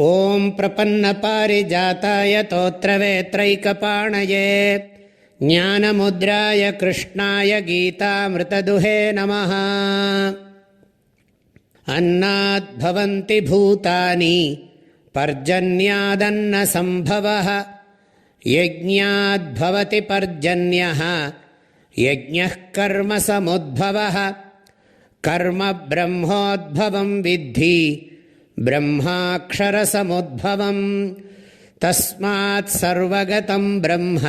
ஓம் பிரபன்னபாரிஜாதாய தோத்ரவேத்ரைகபாணயே ஞானமுத்ராய கிருஷ்ணாய கீதாமிருததுஹே நமः. அன்னாத் பவந்தி பூதானி பர்ஜன்யாதன்ன சம்பவः யஜ்ஞாத் பவதி பர்ஜன்யः யஜ்ஞः கர்ம சமுத்பவः கர்ம பிரம்மோத்பவம் வித்தி பிரம்மாக்ஷரசமுத்பவம் தஸ்மாத் சர்வகதம் பிரம்ம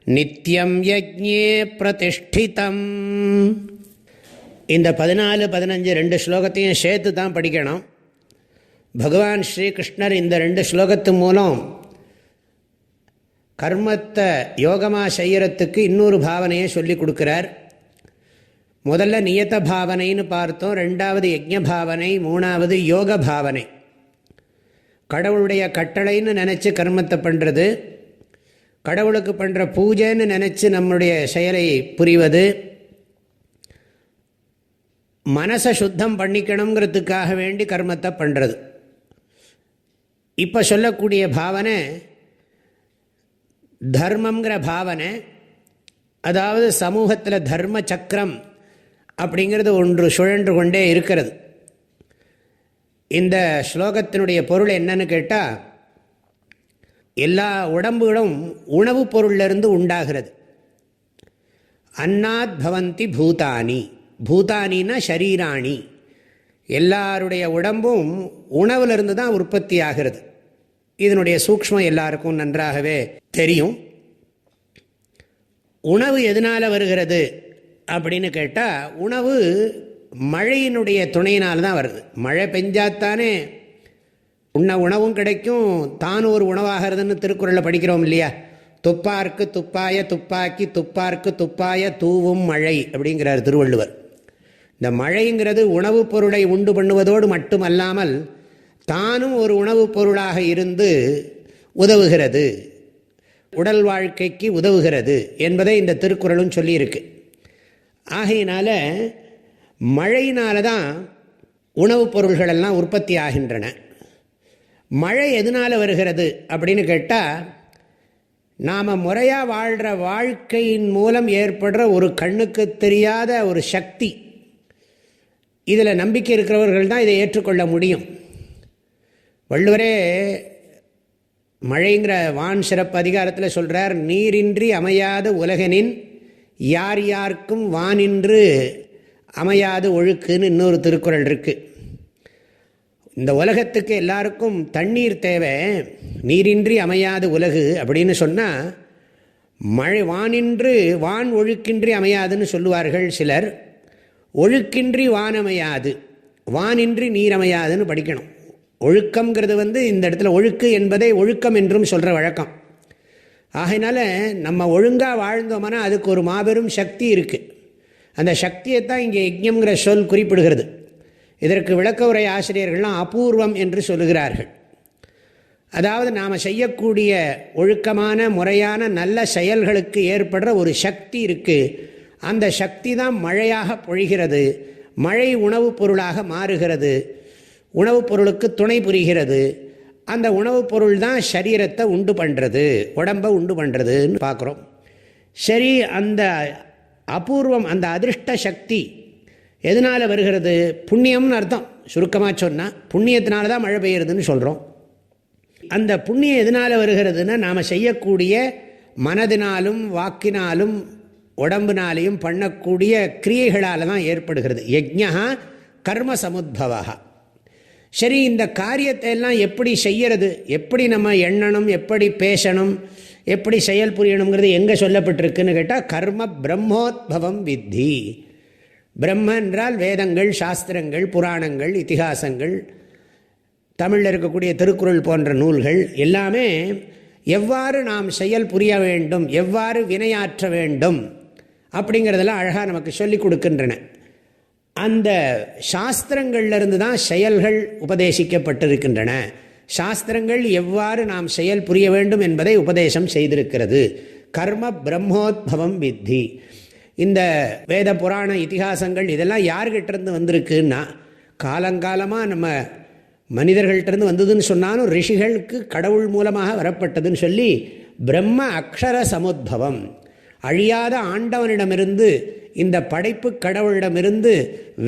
நித்யம் யஜ்ஞே பிரதிஷ்டிதம். இந்த 14, 15 2 ஸ்லோகத்தையும் சேர்த்து தான் படிக்கணும். பகவான் ஸ்ரீகிருஷ்ணர் இந்த 2 ஸ்லோகத்து மூலம் கர்மத்தை யோகமாக செய்யறதுக்கு இன்னொரு பாவனையை சொல்லி கொடுக்குறார். முதல்ல நியத பாவனைன்னு பார்த்தோம், 2வது யஜ்ஞ பாவனை, 3வது யோக பாவனை. கடவுளுடைய கட்டளைன்னு நினச்சி கர்மத்தை பண்ணுறது, கடவுளுக்கு பண்ணுற பூஜைன்னு நினச்சி நம்முடைய செயலை புரிவது, மனசை சுத்தம் பண்ணிக்கணுங்கிறதுக்காக வேண்டி கர்மத்தை பண்ணுறது. இப்போ சொல்லக்கூடிய பாவனை தர்மங்கிற பாவனை. அதாவது சமூகத்தில் தர்ம சக்கரம் அப்படிங்கிறது ஒன்று சுழன்று கொண்டே இருக்கிறது. இந்த ஸ்லோகத்தினுடைய பொருள் என்னன்னு கேட்டால், எல்லா உடம்புகளும் உணவுப் பொருளிலிருந்து உண்டாகிறது. அன்னாத் பவந்தி பூதானி, பூதானின்னா ஷரீராணி. எல்லாருடைய உடம்பும் உணவுலேருந்து தான் உற்பத்தி ஆகிறது. இதனுடைய சூக்ஷ்மம் எல்லாருக்கும் நன்றாகவே தெரியும். உணவு எதனால் வருகிறது அப்படின்னு கேட்டால், உணவு மழையினுடைய துணையினால் தான் வருது. மழை பெஞ்சாத்தானே உணவும் கிடைக்கும், தான் ஒரு உணவாகிறதுன்னு திருக்குறளில் படிக்கிறோம் இல்லையா? துப்பார்க்கு துப்பாய துப்பாக்கி துப்பார்க்கு துப்பாய தூவும் மழை அப்படிங்கிறார் திருவள்ளுவர். இந்த மழைங்கிறது உணவுப் பொருளை உண்டு பண்ணுவதோடு மட்டுமல்லாமல் தானும் ஒரு உணவுப் பொருளாக இருந்து உதவுகிறது, உடல் வாழ்க்கைக்கு உதவுகிறது என்பதை இந்த திருக்குறளும் சொல்லியிருக்கு. ஆகையினால மழையினால தான் உணவுப் பொருள்களெல்லாம் உற்பத்தி ஆகின்றன. மழை எதனால் வருகிறது அப்படின்னு கேட்டால், நாம் முறையாக வாழ்கிற வாழ்க்கையின் மூலம் ஏற்படுற ஒரு கண்ணுக்கு தெரியாத ஒரு சக்தி. இதில் நம்பிக்கை இருக்கிறவர்கள் தான் இதை ஏற்றுக்கொள்ள முடியும். வள்ளுவரே மழைங்கிற வான் சிறப்பு அதிகாரத்தில் சொல்கிறார், நீரின்றி அமையாத உலகனின் யார் யாருக்கும் வானின்று அமையாது ஒழுக்குன்னு இன்னொரு திருக்குறள் இருக்குது. இந்த உலகத்துக்கு எல்லாருக்கும் தண்ணீர் தேவை. நீரின்றி அமையாது உலகு அப்படின்னு சொன்னால், மழை வானின்று வான் ஒழுக்கின்றி அமையாதுன்னு சொல்லுவார்கள் சிலர். ஒழுக்கின்றி வான் அமையாது, வானின்றி நீர் அமையாதுன்னு படிக்கணும். ஒழுக்கம்ங்கிறது இந்த இடத்துல ஒழுக்கு என்பதை ஒழுக்கம் என்றும் சொல்கிற வழக்கம். ஆகையினால நம்ம ஒழுங்காக வாழ்ந்தோம்னா அதுக்கு ஒரு மாபெரும் சக்தி இருக்குது. அந்த சக்தியை தான் இங்கே யஜ்ஞங்கிற சொல் குறிப்பிடுகிறது. இதற்கு விளக்க உரை ஆசிரியர்கள்லாம் அபூர்வம் என்று சொல்லுகிறார்கள். அதாவது நாம் செய்யக்கூடிய ஒழுக்கமான முறையான நல்ல செயல்களுக்கு ஏற்படுற ஒரு சக்தி இருக்குது. அந்த சக்தி தான் மழையாக பொழிகிறது. மழை உணவுப் பொருளாக மாறுகிறது, உணவுப் பொருளுக்கு துணை புரிகிறது. அந்த உணவுப் பொருள் தான் சரீரத்தை உண்டு பண்ணுறது, உடம்பை உண்டு பண்ணுறதுன்னு பார்க்குறோம். சரி, அந்த அபூர்வம், அந்த அதிருஷ்ட சக்தி எதனால் வருகிறது? புண்ணியம்னு அர்த்தம். சுருக்கமாக சொன்னால் புண்ணியத்தினால தான் மழை பெய்யுறதுன்னு சொல்கிறோம். அந்த புண்ணியம் எதனால் வருகிறதுன்னா, நாம் செய்யக்கூடிய மனதினாலும் வாக்கினாலும் உடம்பினாலையும் பண்ணக்கூடிய கிரியைகளால் தான் ஏற்படுகிறது. யஜ்ஞா கர்ம சமுத்பவா. சரி, இந்த காரியத்தை எல்லாம் எப்படி செய்யறது, எப்படி நம்ம எண்ணணும், எப்படி பேசணும், எப்படி செயல் புரியணுங்கிறது எங்கே சொல்லப்பட்டிருக்குன்னு கேட்டால், கர்ம பிரம்மோத்பவம் வித்தி. பிரம்ம என்றால் வேதங்கள், சாஸ்திரங்கள், புராணங்கள், இதிகாசங்கள், தமிழில் இருக்கக்கூடிய திருக்குறள் போன்ற நூல்கள் எல்லாமே எவ்வாறு நாம் செயல் புரிய வேண்டும், எவ்வாறு வினையாற்ற வேண்டும் அப்படிங்கிறதெல்லாம் அழகாக நமக்கு சொல்லிக் கொடுக்கின்றன. அந்த சாஸ்திரங்கள்லேருந்து தான் செயல்கள் உபதேசிக்கப்பட்டிருக்கின்றன. சாஸ்திரங்கள் எவ்வாறு நாம் செயல் புரிய வேண்டும் என்பதை உபதேசம் செய்திருக்கிறது. கர்ம பிரம்மோத்பவம் வித்தி. இந்த வேத புராண இதிகாசங்கள் இதெல்லாம் யார்கிட்டேருந்து வந்திருக்குன்னா, காலங்காலமாக நம்ம மனிதர்கள்ட்டிருந்து வந்ததுன்னு சொன்னாலும் ரிஷிகளுக்கு கடவுள் மூலமாக வரப்பட்டதுன்னு சொல்லி பிரம்ம அக்ஷர சமுத்பவம், அழியாத ஆண்டவனிடமிருந்து, இந்த படைப்பு கடவுளிடமிருந்து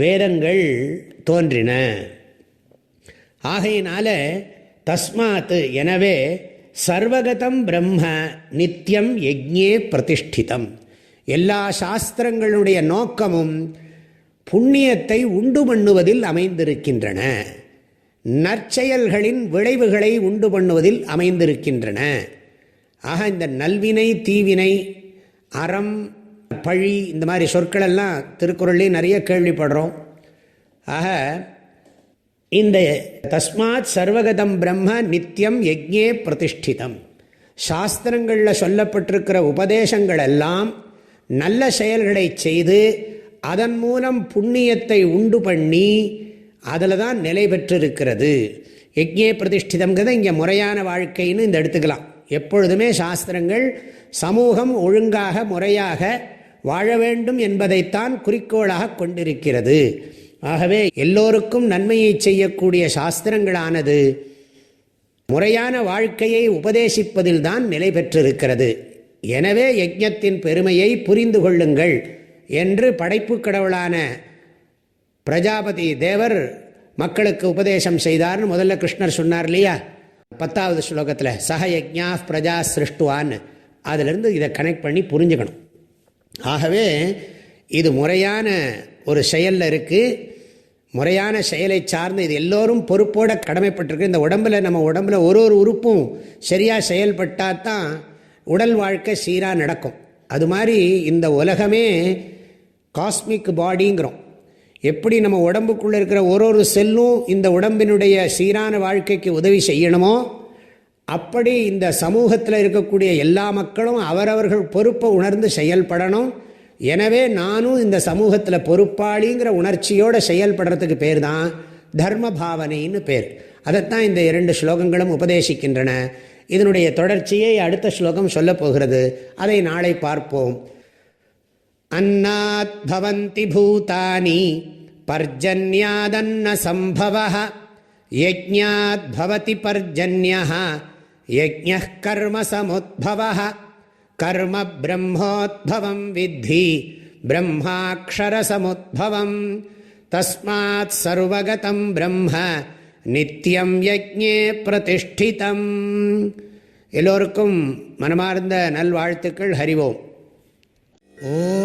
வேதங்கள் தோன்றின. ஆகையினால தஸ்மாத், எனவே சர்வகதம் பிரம்ம நித்தியம் யஜ்ஞே பிரதிஷ்டிதம், எல்லா சாஸ்திரங்களுடைய நோக்கமும் புண்ணியத்தை உண்டு பண்ணுவதில் அமைந்திருக்கின்றன, நற்செயல்களின் விளைவுகளை உண்டு பண்ணுவதில் அமைந்திருக்கின்றன. ஆக இந்த நல்வினை தீவினை அறம் பழி இந்த மாதிரி சொற்களெல்லாம் திருக்குறள்லேயும் நிறைய கேள்விப்படுறோம். ஆக இந்த தஸ்மாத் சர்வகதம் பிரம்ம நித்தியம் யஜ்ஞே பிரதிஷ்டிதம், சாஸ்திரங்களில் சொல்லப்பட்டிருக்கிற உபதேசங்கள் எல்லாம் நல்ல செயல்களை செய்து அதன் மூலம் புண்ணியத்தை உண்டு பண்ணி அதில் தான் நிலை பெற்றிருக்கிறது. யஜ்ஞே பிரதிஷ்டிதம்ங்கிறத இங்கே முறையான வாழ்க்கைன்னு இந்த எடுத்துக்கலாம். எப்பொழுதுமே சாஸ்திரங்கள் சமூகம் ஒழுங்காக முறையாக வாழ வேண்டும் என்பதைத்தான் குறிக்கோளாக கொண்டிருக்கிறது. ஆகவே எல்லோருக்கும் நன்மையை செய்யக்கூடிய சாஸ்திரங்களானது முறையான வாழ்க்கையை உபதேசிப்பதில் தான் நிலை பெற்றிருக்கிறது. எனவே யஜ்ஞத்தின் பெருமையை புரிந்து கொள்ளுங்கள் என்று படைப்பு கடவுளான பிரஜாபதி தேவர் மக்களுக்கு உபதேசம் செய்தார்னு முதல்ல கிருஷ்ணர் சொன்னார் இல்லையா, 10வது ஸ்லோகத்தில் சஹ யஜ்ஞா பிரஜா சிருஷ்டுவான்னு. அதிலிருந்து இதை கனெக்ட் பண்ணி புரிஞ்சுக்கணும். ஆகவே இது முறையான ஒரு செயலில் இருக்குது. முறையான செயலை சார்ந்து இது எல்லோரும் பொறுப்போட கடமைப்பட்டிருக்கு. இந்த நம்ம உடம்பில் ஒரு உறுப்பும் சரியாக செயல்பட்டால் தான் உடல் வாழ்க்கை சீராக நடக்கும். அது மாதிரி இந்த உலகமே காஸ்மிக் பாடிங்கிறோம். எப்படி நம்ம உடம்புக்குள்ளே இருக்கிற ஒரு செல்லும் இந்த உடம்பினுடைய சீரான வாழ்க்கைக்கு உதவி செய்யணுமோ, அப்படி இந்த சமூகத்தில் இருக்கக்கூடிய எல்லா மக்களும் அவரவர்கள் பொறுப்பை உணர்ந்து செயல்படணும். எனவே நானும் இந்த சமூகத்தில் பொறுப்பாளிங்கிற உணர்ச்சியோடு செயல்படுறதுக்கு பேர் தான் தர்ம பாவனைன்னு பேர். அதைத்தான் இந்த 2 ஸ்லோகங்களும் உபதேசிக்கின்றன. இதனுடைய தொடர்ச்சியை அடுத்த ஸ்லோகம் சொல்லப் போகிறது. அதை நாளை பார்ப்போம். அன்னாத் பவந்தி பூதானி பர்ஜன்யாதன்ன சம்பவः யஜ்ஞாத் பவதி பர்ஜன்யः யஜ்ஞः கர்ம சமுத்பவः கர்ம பிரம்மோத்பவம் வித்தி பிரம்மாக்ஷர சமுத்பவம் தஸ்மாத் சர்வகதம் பிரம்ம நித்யம் யஜ்ஞே பிரதிஷ்டிதம். எல்லோருக்கும் மனமார்ந்த நல்வாழ்த்துக்கள். ஹரிவோம். ஓம்